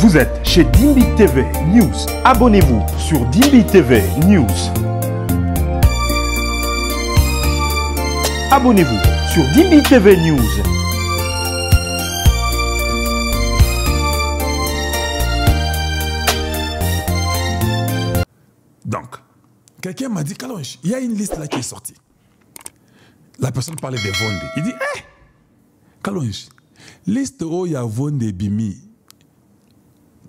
Vous êtes chez Dimbi TV News. Abonnez-vous sur Dimbi TV News. Abonnez-vous sur Dimbi TV News. Donc, quelqu'un m'a dit, Kalonge, il y a une liste là qui est sortie. La personne parlait des Vonde. Il dit, hé, Kalonge, liste où il y a Vonde Bimi.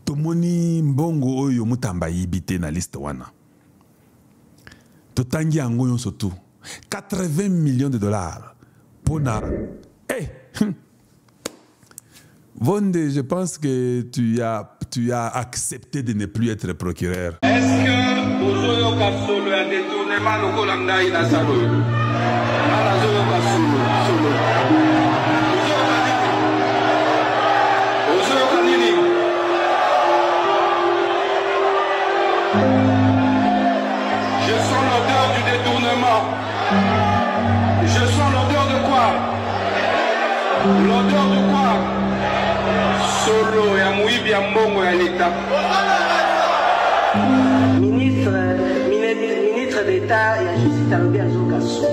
Tomoni mbongo oyo mutamba yibite na liste wana. Totangi angoyo surtout 80 millions de dollars pour na. Eh, Vonde, je pense que tu as accepté de ne plus être procureur. Est-ce que Ozoyo Kasolo a détournement le Kolanda il a salo? Ozoyo Kasolo. Ozoyo Kanini. Je sens l'odeur du détournement. Je sens l'odeur de quoi? L'odeur de quoi? Solo ya muibi ya mbongo ya l'État. Ministre d'État et la justice à l'objet Azokasso.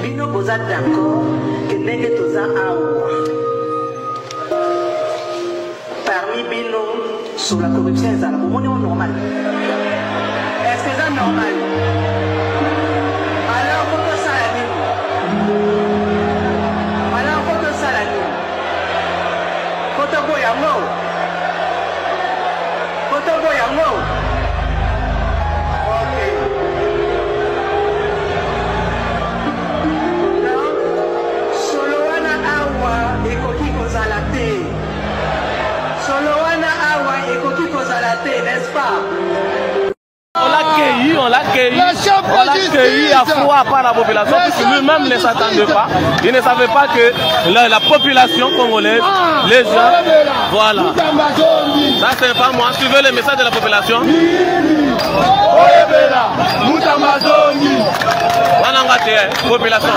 Bino boza d'accord que ndenge toza awa. Parmi Bino sur la corruption ezala bomoni normal. Est-ce que c'est normal? Alors pourquoi ça la nini? Alors pourquoi ça la nini? Kotobo yango. Kotobo yango. N'est-ce pas? On l'a accueilli à froid par la population, parce que lui-même ne s'attendait pas. Il ne savait pas que la population congolaise, les gens, voilà. Ça c'est pas moi, suivez le message de la population. Population.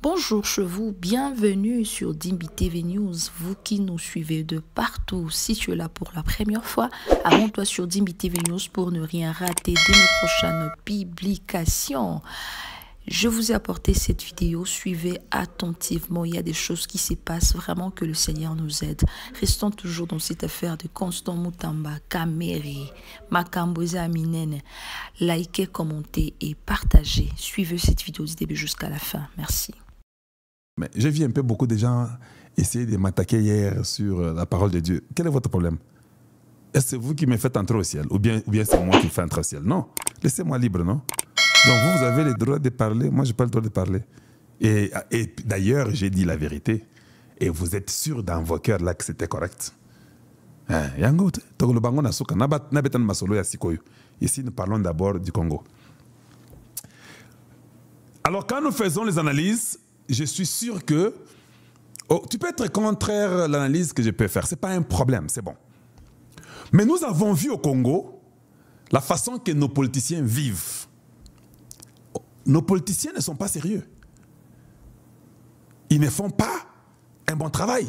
Bonjour chez vous, bienvenue sur Dimbi TV News, vous qui nous suivez de partout. Si tu es là pour la première fois, abonne-toi sur Dimbi TV News pour ne rien rater de nos prochaines publications. Je vous ai apporté cette vidéo, suivez attentivement, il y a des choses qui se passent, vraiment que le Seigneur nous aide. Restons toujours dans cette affaire de Constant Mutamba, Kamere, Makamboza Aminene. Likez, commentez et partagez. Suivez cette vidéo du début jusqu'à la fin. Merci. Mais j'ai vu un peu beaucoup de gens essayer de m'attaquer hier sur la parole de Dieu. Quel est votre problème? Est-ce que c'est vous qui me faites entrer au ciel? Ou bien c'est moi qui me fais entrer au ciel? Non. Laissez-moi libre, non? Donc vous avez le droit de parler, moi je n'ai pas le droit de parler. Et d'ailleurs, j'ai dit la vérité. Et vous êtes sûr dans vos cœurs là que c'était correct. Ici, nous parlons d'abord du Congo. Alors quand nous faisons les analyses, je suis sûr que... Oh, tu peux être contraire à l'analyse que je peux faire. Ce n'est pas un problème, c'est bon. Mais nous avons vu au Congo la façon que nos politiciens vivent. Nos politiciens ne sont pas sérieux. Ils ne font pas un bon travail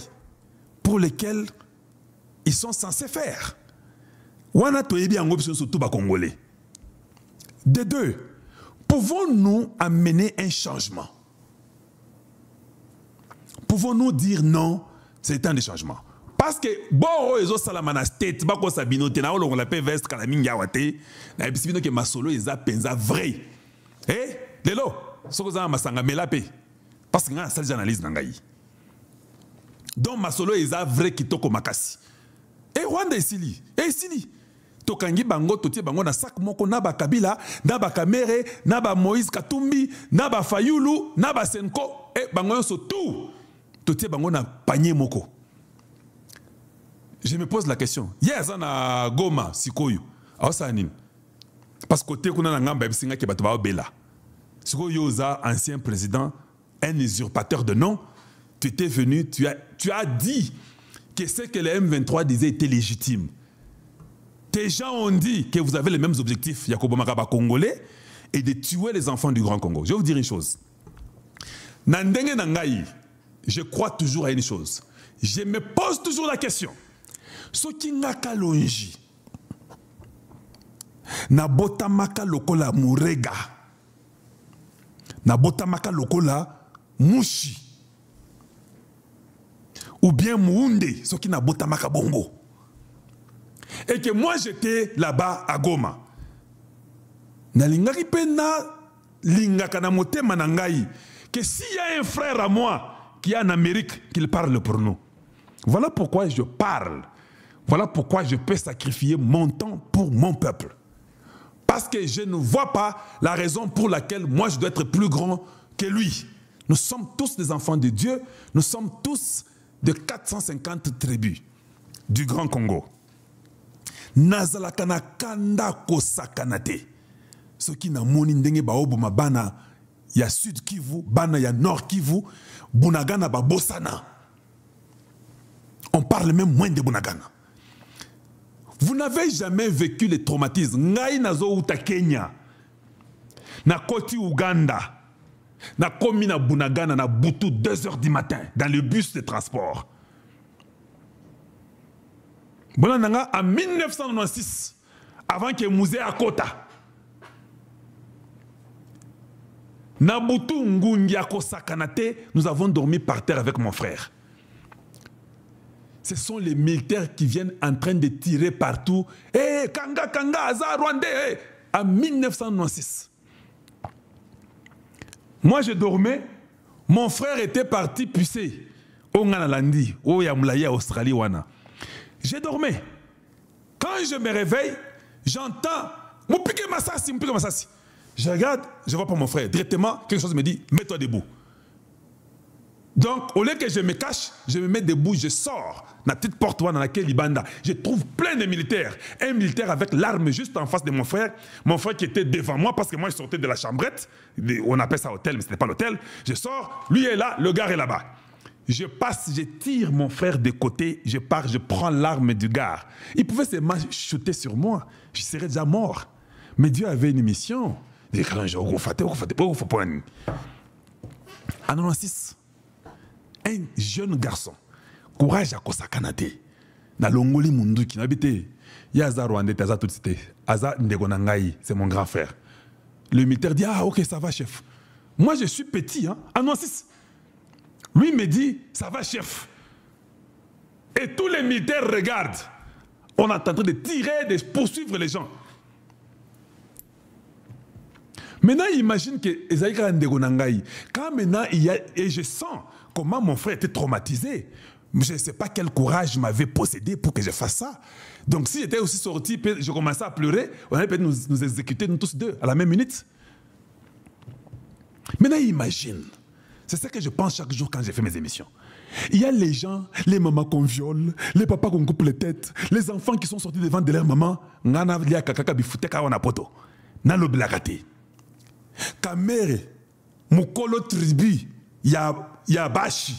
pour lequel ils sont censés faire. De deux, pouvons-nous amener un changement? Pouvons-nous dire non, c'est temps de changement? Parce que bon, ils ont salamana state, bako sabino tena on l'appelle veste kalaminga wate, na ebisibino ke masolo eza penza vrai. Eh, lelo, soko za masanga melape. Parce que nga sali journaliste nangai. Donc masolo eza vrai kitoko makasi. Eh Rwanda esili, tokangi bango totie bango na sac moko na ba Kabila, na ba Kamere, na ba Moïse Katumbi, na ba Fayulu, na ba Senko, eh bango yoso tout. Totie bango na panier moko. Je me pose la question. Yes, on a Goma, Sikoyo. Parce que côté qu'on a ngamba bisinga ke bato ba obela. Sikoyo za ancien président, un usurpateur de nom. Tu étais venu, tu as dit que ce que les M23 disaient était légitime. Des gens ont dit que vous avez les mêmes objectifs, Yakobo Makaba congolais, et de tuer les enfants du Grand Congo. Je vais vous dire une chose. Nandenge Nangaï, je crois toujours à une chose. Je me pose toujours la question. Ce qui n'a qu'à longi, Nabotamaka lokola murega, Nabotamaka lokola mushi, ou bien muunde, ce qui Nabotamaka bongo. Et que moi j'étais là-bas à Goma. Nalingaki pena lingaka na motema na ngai que s'il y a un frère à moi qui est en Amérique, qu'il parle pour nous. Voilà pourquoi je parle. Voilà pourquoi je peux sacrifier mon temps pour mon peuple. Parce que je ne vois pas la raison pour laquelle moi je dois être plus grand que lui. Nous sommes tous des enfants de Dieu. Nous sommes tous de 450 tribus du Grand Congo. Nazalakana kanda kosakanate. Ce qui n'a moni ndenge baoboma bana ya Sud Kivu, bana ya Nord Kivu, Bunagana ba Bosana. On parle même moins de Bunagana. Vous n'avez jamais vécu les traumatismes. Ngai nazo uta Kenya, na koti Uganda, na komi na Bunagana na butu 2 h du matin dans le bus de transport. Bonananga en 1996, avant que Mouzé Akota, Nabutu Ngungiako Sakanate, nous avons dormi par terre avec mon frère. Ce sont les militaires qui viennent en train de tirer partout. Eh, Kanga, Kanga, Azar, Rwandais, en 1996. Moi, je dormais. Mon frère était parti pucer. Au Nganalandi, au Yamlaya, Australie, Wana. Je dormais. Quand je me réveille, j'entends Moupike Massassi, Moupike Massassi. Je regarde, je ne vois pas mon frère. Directement, quelque chose me dit, mets-toi debout. Donc, au lieu que je me cache, je me mets debout, je sors. La petite porte dans laquelle il banda. Je trouve plein de militaires. Un militaire avec l'arme juste en face de mon frère. Mon frère qui était devant moi parce que moi je sortais de la chambrette. On appelle ça hôtel, mais ce n'est pas l'hôtel. Je sors, lui est là, le gars est là-bas. Je passe, je tire mon frère de côté, je pars, je prends l'arme du gars. Il pouvait seulement shooter sur moi. Je serais déjà mort. Mais Dieu avait une mission. En 96, un jeune garçon, courage à Kosakanate, na Longoli Mundu qui n'habitait, Yaza Rwandais, Taza tout cité, Aza Ndegonangaï, c'est mon grand frère. Le militaire dit, ah ok, ça va chef. Moi je suis petit, hein, en 96. Lui me dit, ça va chef. Et tous les militaires regardent. On est en train de tirer, de poursuivre les gens. Maintenant, imagine que Ezaïka Ndegonangaï, quand maintenant il y a, et je sens comment mon frère était traumatisé, je ne sais pas quel courage m'avait possédé pour que je fasse ça. Donc si j'étais aussi sorti, je commençais à pleurer, on allait peut-être nous exécuter nous tous deux à la même minute. Maintenant, imagine, c'est ça que je pense chaque jour quand j'ai fait mes émissions. Il y a les gens, les mamans qu'on viole, les papas qu'on coupe les têtes, les enfants qui sont sortis devant de leur maman, ngana lia kakaka bifute kawana poto, nalo blagate. Kamere, mukolo tribu, ya bashi,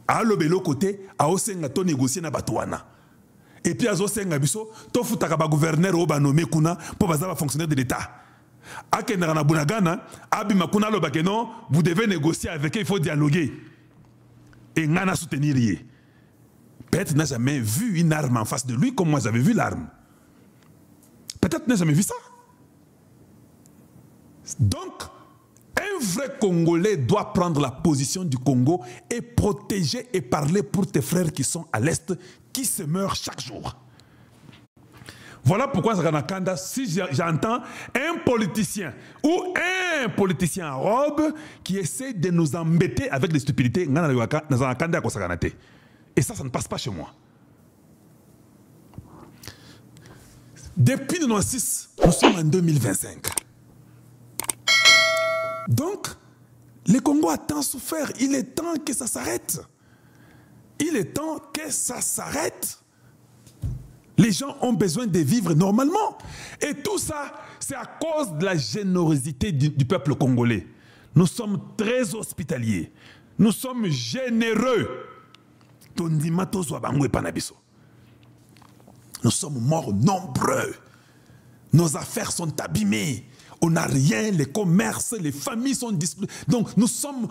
a l'obélo côté, a osenga to négocier na batouana. Et puis a osenga biso, to futaka ba gouverneur oba nommé kuna, pour bazaba fonctionnaire de l'État. A kendara na bunagana, abi makuna lo bakeno, vous devez négocier avec eux, il faut dialoguer. Et ngana soutenir yé. Peut-être n'a jamais vu une arme en face de lui comme moi j'avais vu l'arme. Peut-être n'a jamais vu ça. Donc, un vrai Congolais doit prendre la position du Congo et protéger et parler pour tes frères qui sont à l'Est, qui se meurent chaque jour. Voilà pourquoi, si j'entends un politicien ou un politicien en robe qui essaie de nous embêter avec des stupidités, et ça ne passe pas chez moi. Depuis 1996, nous sommes en 2025. Donc, le Congo a tant souffert. Il est temps que ça s'arrête. Il est temps que ça s'arrête. Les gens ont besoin de vivre normalement. Et tout ça, c'est à cause de la générosité du peuple congolais. Nous sommes très hospitaliers. Nous sommes généreux. Nous sommes morts nombreux. Nos affaires sont abîmées. On n'a rien, les commerces, les familles sont dispersées. Donc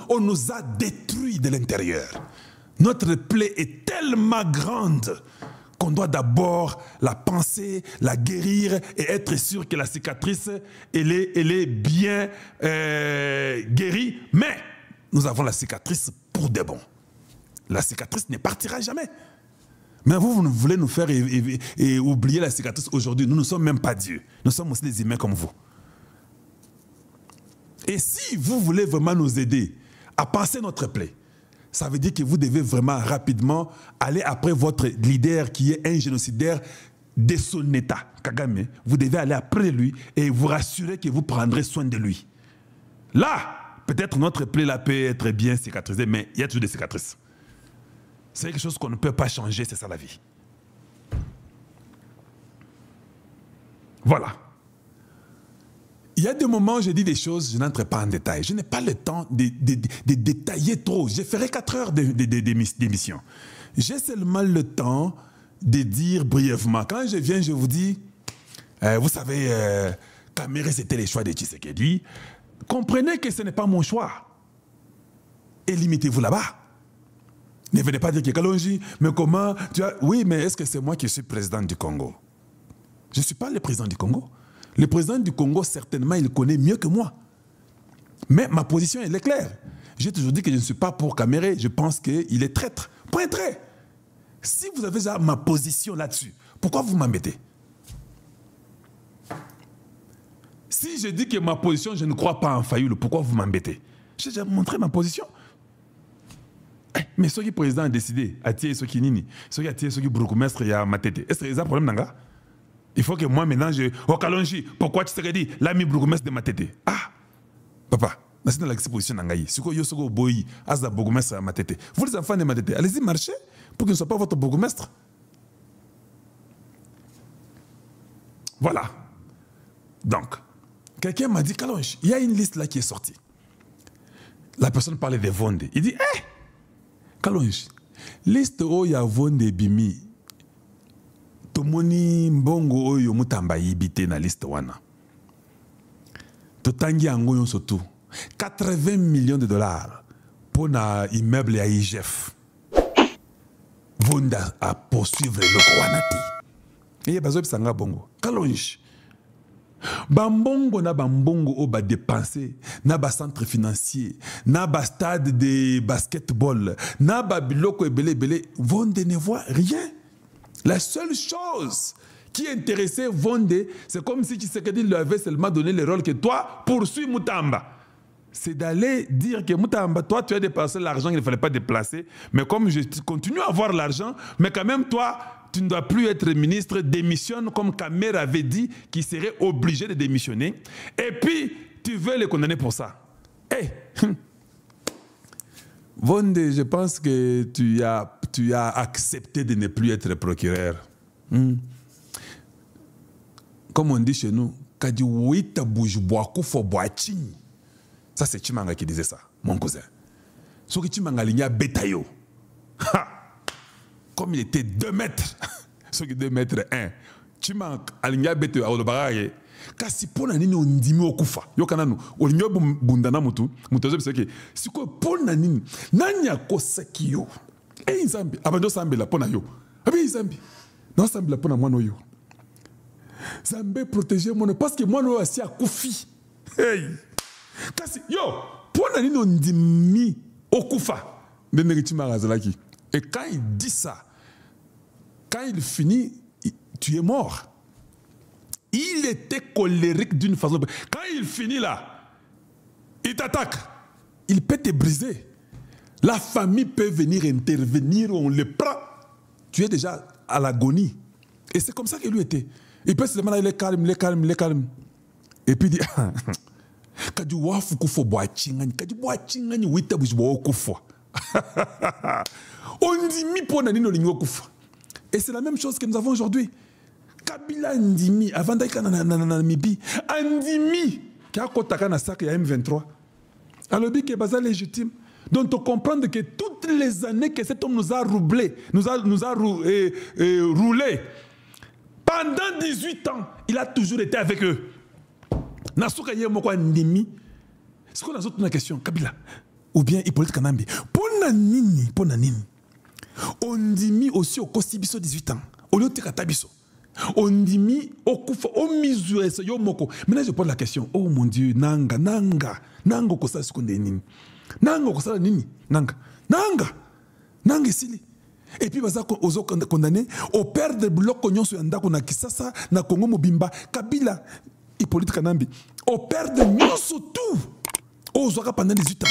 on nous a détruits de l'intérieur. Notre plaie est tellement grande qu'on doit d'abord la penser, la guérir et être sûr que la cicatrice, elle est bien guérie. Mais nous avons la cicatrice pour de bon. La cicatrice ne partira jamais. Mais vous voulez nous faire oublier la cicatrice aujourd'hui. Nous ne sommes même pas Dieu. Nous sommes aussi des humains comme vous. Et si vous voulez vraiment nous aider à passer notre plaie, ça veut dire que vous devez vraiment rapidement aller après votre leader qui est un génocidaire de son État, Kagame. Vous devez aller après lui et vous rassurer que vous prendrez soin de lui. Là, peut-être notre plaie là peut être bien cicatrisée, mais il y a toujours des cicatrices. C'est quelque chose qu'on ne peut pas changer, c'est ça la vie. Voilà. Il y a des moments où je dis des choses, je n'entre pas en détail. Je n'ai pas le temps de détailler trop. Je ferai 4 heures d'émission. J'ai seulement le temps de dire brièvement. Quand je viens, je vous dis, vous savez, Kamere, c'était le choix de Tshisekedi. Comprenez que ce n'est pas mon choix. Et limitez-vous là-bas. Ne venez pas dire que Kalonji, mais comment tu as... Oui, mais est-ce que c'est moi qui suis président du Congo? Je ne suis pas le président du Congo. Le président du Congo, certainement, il connaît mieux que moi. Mais ma position, elle est claire. J'ai toujours dit que je ne suis pas pour Kamere. Je pense qu'il est traître. Point trait. Si vous avez déjà ma position là-dessus, pourquoi vous m'embêtez? Si je dis que ma position, je ne crois pas en Fayoulou, pourquoi vous m'embêtez? J'ai déjà montré ma position. Mais ce qui est président a décidé, Atié ce qui nini, ce qui a ce qui bourgmestre, il y a ma tête. Est-ce que c'est un problème, Nanga? Il faut que moi, maintenant, je... Oh, Kalonji, pourquoi tu t'es dit l'ami bourgmestre de ma tête? Ah, papa, c'est dans l'exposition Nangaï. Si vous avez boyi, as la bourgmestre à ma tête. Vous, les enfants de ma tête, allez-y, marchez pour qu'il ne soit pas votre bourgmestre. Voilà. Donc, quelqu'un m'a dit, Kalonji, il y a une liste là qui est sortie. La personne parlait de Vonde. Il dit, hé! Kalonji, liste où il y a Vonde Bimi, tomoni mbongo oyo mutamba yibite na liste wana. Totangi angoyon surtout 80 millions de dollars pour un immeuble à IGF. Vonde à poursuivre le Kwanati. Et bazo bisanga bongo. Kalonji. Bambongo na bambongo o ba dépenser na ba centre financier na ba stade de basketball na ba biloko ebele Vonde ne voit rien. La seule chose qui intéressait Vonde, c'est comme si Tshisekedi lui avait seulement donné le rôle que toi poursuis Mutamba. C'est d'aller dire que Mutamba, toi tu as dépensé l'argent qu'il ne fallait pas déplacer, mais comme je continue à avoir l'argent, mais quand même toi tu ne dois plus être ministre, démissionne comme Kamere avait dit qu'il serait obligé de démissionner. Et puis, tu veux les condamner pour ça. Hey. Vonde, je pense que tu as accepté de ne plus être procureur. Comme on dit chez nous, ça c'est Chimanga qui disait ça, mon cousin. Ce que Chimanga ligna Betayo. Comme il était 2 mètres, ce qui est 2 mètres 1, tu m'as aligné bête à Olobaraye. Kasi pona nini ondimi okufa. Yo kananu, olinyo bundana mutu, mutozo biseke. Siko pona nini, nanya kosaki yo. Eh Nzambi, abando Sambi la pona yo. Abi Nzambi. Non Sambi la pona mwana yo. Nzambe protéger mon parce que moi no asi akufi. Hey. Kasi yo, pona nini ondimi okufa. Ndenge Chimarazalaki. Et quand il dit ça, quand il finit, tu es mort. Il était colérique d'une façon. Quand il finit là, il t'attaque. Il peut te briser. La famille peut venir intervenir, on le prend. Tu es déjà à l'agonie. Et c'est comme ça qu'il lui était. Il peut se demander, il est calme, il est calme, il est calme. Et puis il dit, et c'est la même chose que nous avons aujourd'hui. Kabila Ndimi, avant d'aller en Namibie, Ndimi, qui a côté na sac, il y a M23. Alors, qui est basé légitime. Donc, on comprend que toutes les années que cet homme nous a roulé, roulé, pendant 18 ans, il a toujours été avec eux. Nasuka Yemoko Ndimi, c'est quoi la autre question, Kabila, ou bien Hippolyte Kanambi. Pona nini, on dit aussi au Kostibiso 18 ans, au lieu de Katabiso. On dit au Kufa, au Mizué, Yomoko. Maintenant, je pose la question, oh mon Dieu, Nanga, Kosa Sukonde Nini. Nanga, Kosa Nini, Nanga, Sili. Et puis, baza ozo condamné au père de bloc Konyon Suyanda, qu'on a Kisasa, na Kongo Mobimba, Kabila, Hippolyte Kanambi, au père de Nyonso tout, Ozoka pendant 18 ans.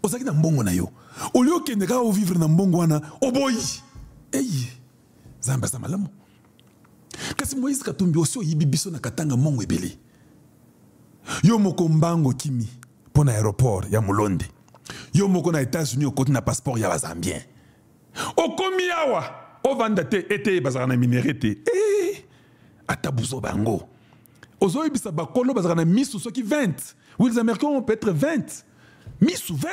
Ozaki na mbongo na yo. Au lieu que nega au vivre na mbongo wana, oboyi. Ey, zamba sa malamu. Kasi Moïse Katumbi aussi yibibiso na katanga mongo ebele. Yo moko mbango kimi pour na aéroport ya Mulonde. Yo moko na États-Unis au côté na passeport ya Zambien. Okomi awa, o vandate ete bazaka na minerete. Atabuzo bango. Ozo ibisa bakolo bazaka na misu soki 20. Oui, les Américains ont peut-être 20. Mis sous 20.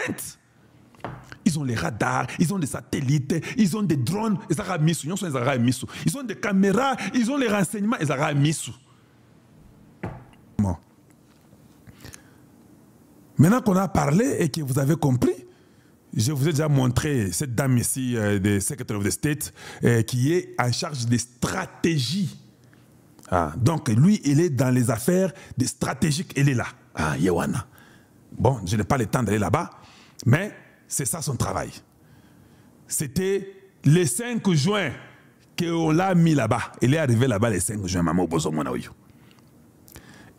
Ils ont les radars, ils ont des satellites, ils ont des drones, ils ont des caméras, ils ont les renseignements, ils ont mis. Bon. Maintenant qu'on a parlé et que vous avez compris, je vous ai déjà montré cette dame ici, de Secretary of the State, qui est en charge des stratégies. Donc lui, il est dans les affaires des stratégiques, il est là. Yewana. Bon, je n'ai pas le temps d'aller là-bas, mais c'est ça son travail. C'était le 5 juin qu'on l'a mis là-bas. Il est arrivé là-bas le 5 juin, Maman Bozo Monaoyo.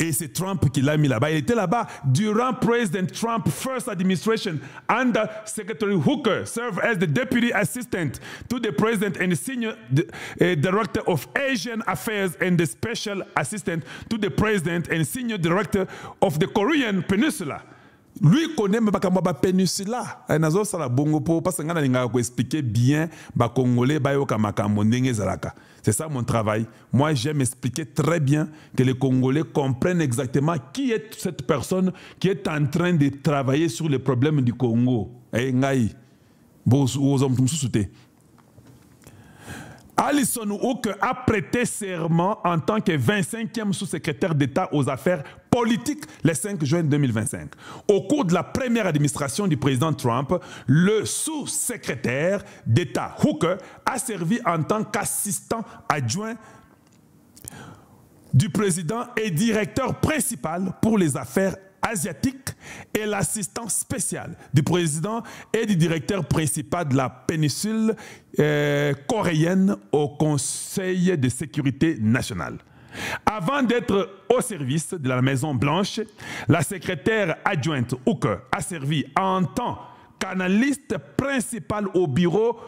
Et c'est Trump qui l'a mis là-bas. Il était là-bas durant President Trump's first administration, under Secretary Hooker served as the deputy assistant to the president and senior director of Asian affairs and the special assistant to the president and senior director of the Korean Peninsula. Lui connaît même pas la péninsula. Nazo sala bongo po parce que ngana linga ko expliquer bien ba congolais ba yo kamakambo ndenge zalaka. C'est ça mon travail. Moi j'aime expliquer très bien que les Congolais comprennent exactement qui est cette personne qui est en train de travailler sur les problèmes du Congo. Eh ngai. Bo ozom tumsusute. Alison Hook a prêté serment en tant que 25e sous-secrétaire d'État aux affaires politiques le 5 juin 2025. Au cours de la première administration du président Trump, le sous-secrétaire d'État Hooker a servi en tant qu'assistant adjoint du président et directeur principal pour les affaires asiatique et l'assistant spécial du président et du directeur principal de la péninsule coréenne au Conseil de sécurité nationale. Avant d'être au service de la Maison-Blanche, la secrétaire adjointe Hooker a servi en tant qu'analyste principal au bureau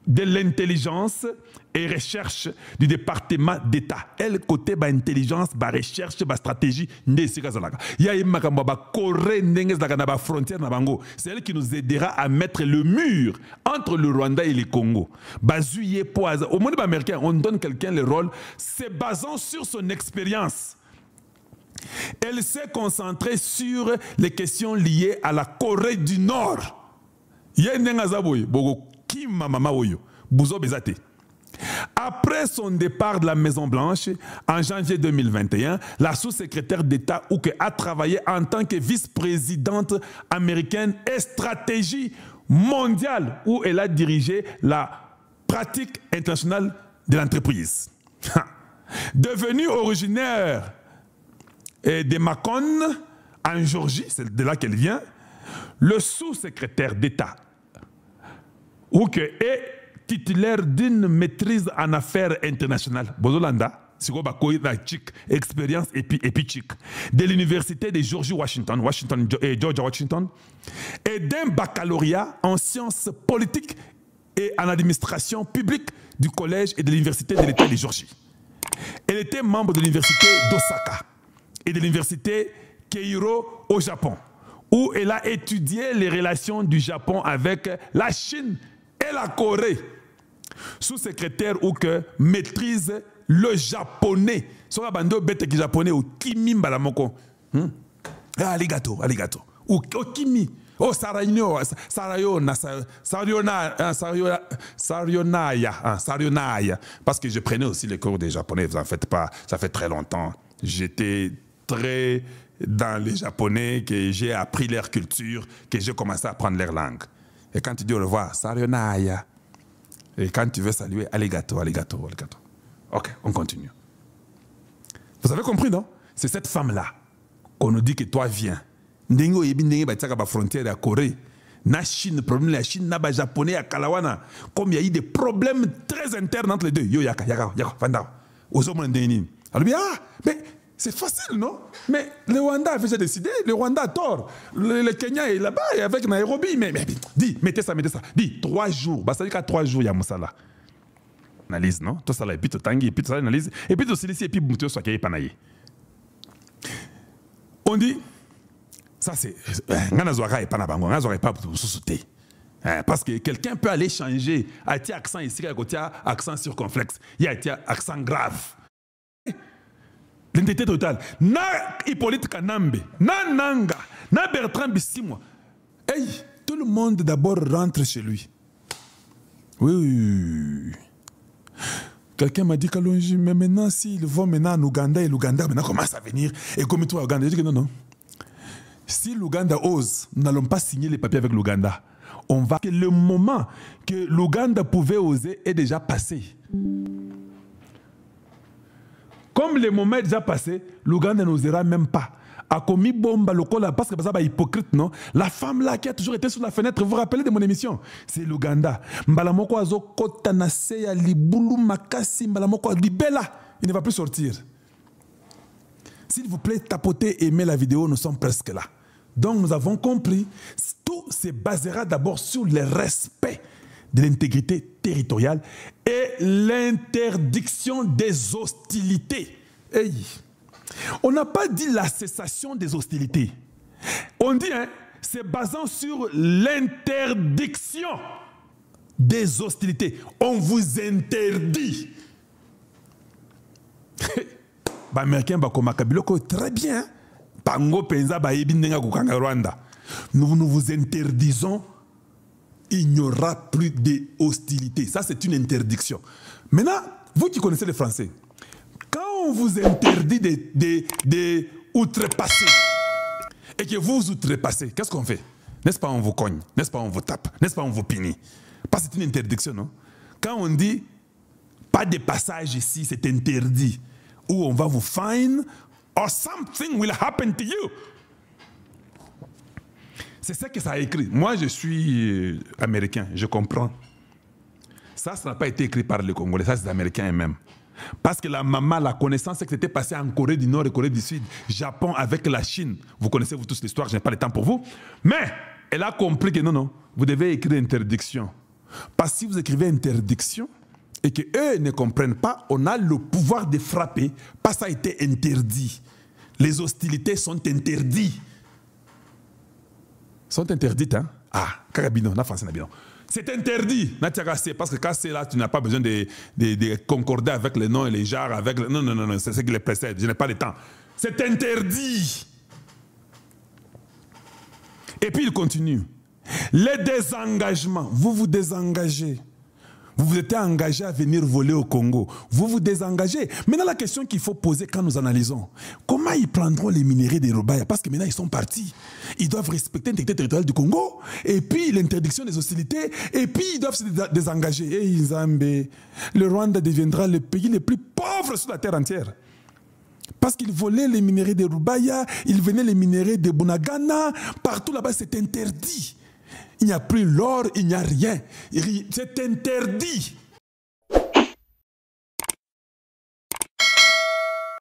de l'intelligence et recherche du département d'État. Elle côté ba intelligence, ba recherche, ba stratégie ndesika zalaka. Ya imakamba ba Corée ndenge zalaka na ba frontière na bango. C'est elle qui nous aidera à mettre le mur entre le Rwanda et le Congo. Bazuye poaza. Au monde américain, on donne quelqu'un le rôle, se basant sur son expérience. Elle s'est concentrée sur les questions liées à la Corée du Nord. Ya ndenga zaboy bogo Kim mama oyo buzo bezate. Après son départ de la Maison-Blanche en janvier 2021, la sous-secrétaire d'État Hooker a travaillé en tant que vice-présidente américaine et stratégie mondiale où elle a dirigé la pratique internationale de l'entreprise. Devenue originaire de Macon en Géorgie, c'est de là qu'elle vient, le sous-secrétaire d'État Hooker est titulaire d'une maîtrise en affaires internationales. Bozolanda, expérience épique de l'université de Georgia Washington, et d'un baccalauréat en sciences politiques et en administration publique du collège et de l'université de l'État de Géorgie. Elle était membre de l'université d'Osaka et de l'université Keiro au Japon, où elle a étudié les relations du Japon avec la Chine et la Corée. Sous-secrétaire Hooker maîtrise le japonais. So la bande bête japonais au kimi mbalamoko. Arigato. Ou kimi. Oh, Sarayonaya, Sarionaya. Parce que je prenais aussi les cours des japonais, vous en faites pas, ça fait très longtemps. J'étais très dans les japonais, que j'ai appris leur culture, que j'ai commencé à apprendre leur langue. Et quand tu dis au revoir, Sarionaya. Et quand tu veux saluer, arigato, arigato, arigato. Ok, on continue. Vous avez compris, non? C'est cette femme-là qu'on nous dit que toi viens. Ndengo yebi ndenge ba ba frontière à Corée. Na Chine, problème la Chine, na ba japonais à Kalawana. Comme il y a eu des problèmes très internes entre les deux. Yo yaka, fanda. Ozomo ndeni. Alors bien, mais c'est facile, non? Mais le Rwanda avait déjà décidé, le Rwanda a tort. Le Kenya est là-bas et avec Nairobi. Mais dis, mettez ça. Dis, 3 jours. Bah, ça veut dire qu'à 3 jours, il y a Moussala. Analyse, non? Tout ça là, et puis tout tangi, et puis tout ça, analyse. Et puis tout ça, et puis Moutou soit qui panaye. On dit, ça c'est. Nganazoara et panabango, nganazoara et pas pour sous-sauter. Parce que quelqu'un peut aller changer. A-t-il accent ici, accent circonflexe. Il y a accent grave. L'identité totale. Na Hippolyte Kanambe, na Nanga, na Bertrand Bissimo. Hey, tout le monde d'abord rentre chez lui. Oui. Quelqu'un m'a dit Kalonji, mais maintenant, s'ils vont maintenant en Ouganda, et l'Ouganda maintenant commence à venir, et comme toi, Ouganda, je dis que non. Si l'Ouganda ose, nous n'allons pas signer les papiers avec l'Ouganda. On va que le moment que l'Ouganda pouvait oser est déjà passé. Comme le moment est déjà passé, l'Ouganda n'osera même pas. A commis bomba lokola parce que ça va hypocrite, non? La femme là qui a toujours été sur la fenêtre, vous vous rappelez de mon émission? C'est l'Ouganda. Mbalamoko azo kota na seya libulu makasi mbalamoko libela, il ne va plus sortir. S'il vous plaît, tapotez, aimez la vidéo, nous sommes presque là. Donc nous avons compris, tout se basera d'abord sur le respect de l'intégrité territoriale et l'interdiction des hostilités. Hey. On n'a pas dit la cessation des hostilités. On dit, c'est basant sur l'interdiction des hostilités. On vous interdit. Bah, américain, bah, comme Kabiloko, très bien. Pango penza ba ebindenga kukanga Rwanda. Nous vous interdisons. Il n'y aura plus de hostilité. Ça, c'est une interdiction. Maintenant, vous qui connaissez le français, quand on vous interdit de outrepasser et que vous outrepassez, qu'est-ce qu'on fait? N'est-ce pas on vous cogne? N'est-ce pas on vous tape? N'est-ce pas on vous punit? Parce que c'est une interdiction, non? Quand on dit pas de passage ici, c'est interdit, ou on va vous fine, or something will happen to you. C'est ça que ça a écrit. Moi, je suis américain, je comprends. Ça n'a pas été écrit par les Congolais, ça c'est les Américains eux-mêmes. Parce que la maman, la connaissance, c'est que c'était passé en Corée du Nord et Corée du Sud, Japon avec la Chine. Vous connaissez vous tous l'histoire, je n'ai pas le temps pour vous. Mais elle a compris que non, vous devez écrire interdiction. Parce que si vous écrivez interdiction et qu'eux ne comprennent pas, on a le pouvoir de frapper parce que ça a été interdit. Les hostilités sont interdites. Sont interdites, hein? Ah, Karabino, na français, na c'est interdit, parce que quand c'est là, tu n'as pas besoin de concorder avec les noms et les genres, avec les... Non, c'est ce qui les précède, je n'ai pas le temps. C'est interdit. Et puis il continue. Les désengagements, vous vous désengagez. Vous vous êtes engagé à venir voler au Congo. Vous vous désengagez. Maintenant, la question qu'il faut poser quand nous analysons, comment ils prendront les minéraux des Rubaya? Parce que maintenant, ils sont partis. Ils doivent respecter l'intégrité territoriale du Congo, et puis l'interdiction des hostilités, et puis ils doivent se désengager. Et Zambé, le Rwanda deviendra le pays le plus pauvre sur la terre entière. Parce qu'ils volaient les minéraux des Rubaya, ils venaient les minéraux de Bunagana, partout là-bas, c'est interdit. Il n'y a plus l'or, il n'y a rien. C'est interdit.